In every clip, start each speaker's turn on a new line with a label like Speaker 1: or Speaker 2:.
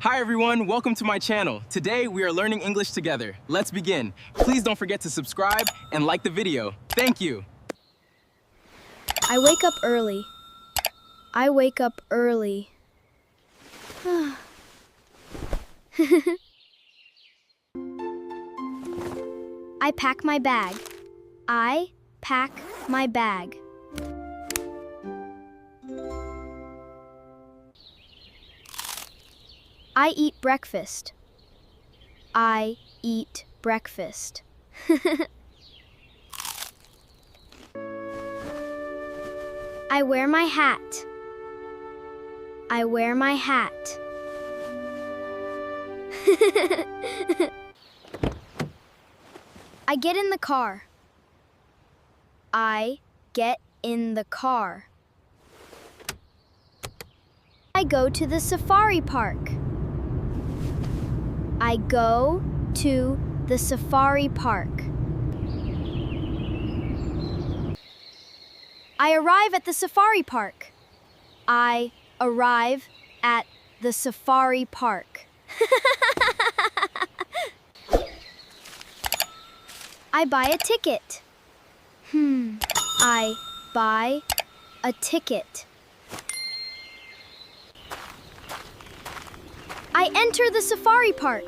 Speaker 1: Hi everyone, welcome to my channel. Today we are learning English together. Let's begin. Please don't forget to subscribe and like the video. Thank you.
Speaker 2: I wake up early. I wake up early. I pack my bag. I pack my bag. I eat breakfast. I eat breakfast. I wear my hat. I wear my hat. I get in the car. I get in the car. I go to the safari park. I go to the safari park. I arrive at the safari park. I arrive at the safari park. I buy a ticket. I buy a ticket. I enter the safari park.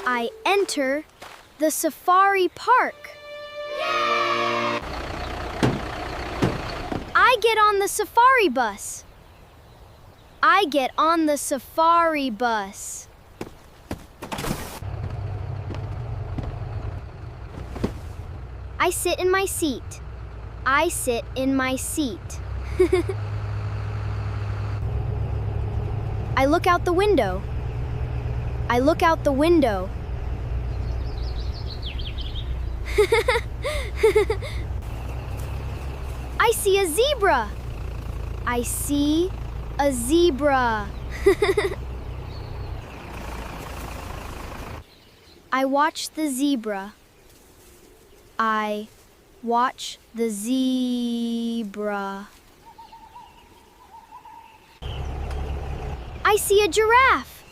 Speaker 2: I enter the safari park. I get on the safari bus. I get on the safari bus. I sit in my seat. I sit in my seat. I look out the window. I look out the window. I see a zebra. I see a zebra. I watch the zebra. I watch the zebra. I see a giraffe.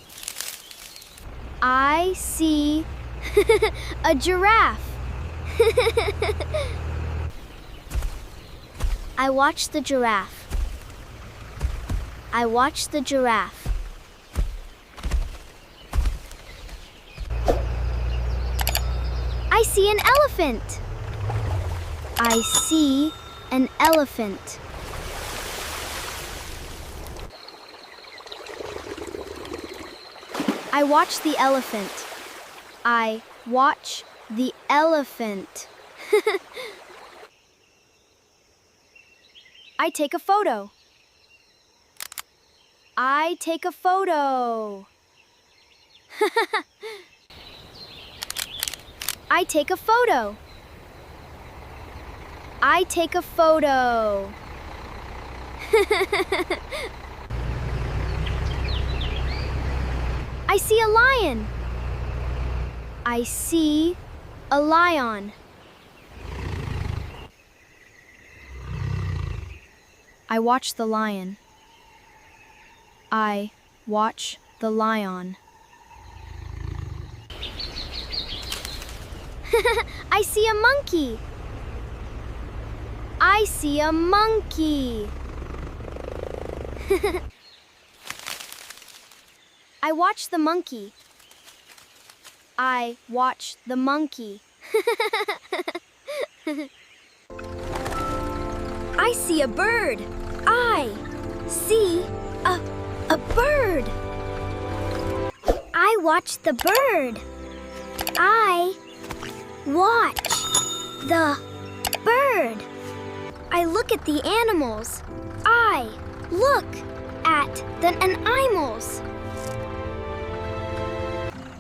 Speaker 2: I see a giraffe. I watch the giraffe. I watch the giraffe. I see an elephant. I see an elephant. I watch the elephant. I watch the elephant. I take a photo. I take a photo. I take a photo. I take a photo. I see a lion. I see a lion. I watch the lion. I watch the lion. I see a monkey. I see a monkey. I watch the monkey. I watch the monkey. I see a bird. I see a bird. I watch the bird. I watch the bird. I look at the animals. I look at the animals.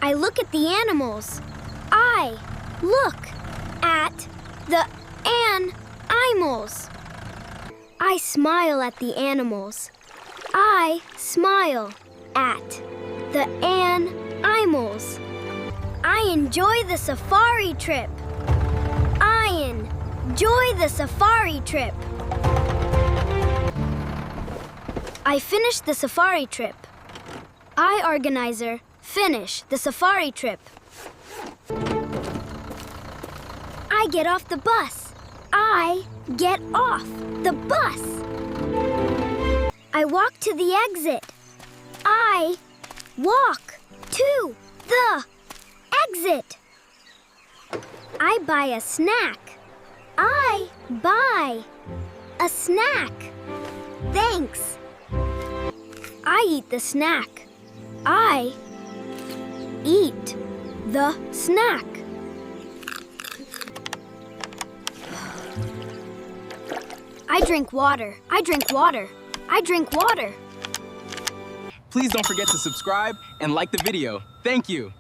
Speaker 2: I look at the animals. I look at the animals. I smile at the animals. I smile at the animals. I enjoy the safari trip. I enjoy the safari trip. I finished the safari trip. I, organizer, finish the safari trip. I get off the bus. I get off the bus. I walk to the exit. I walk to the exit. I buy a snack. I buy a snack. Thanks. I eat the snack. I eat the snack. I drink water. I drink water. I drink water.
Speaker 1: Please don't forget to subscribe and like the video. Thank you.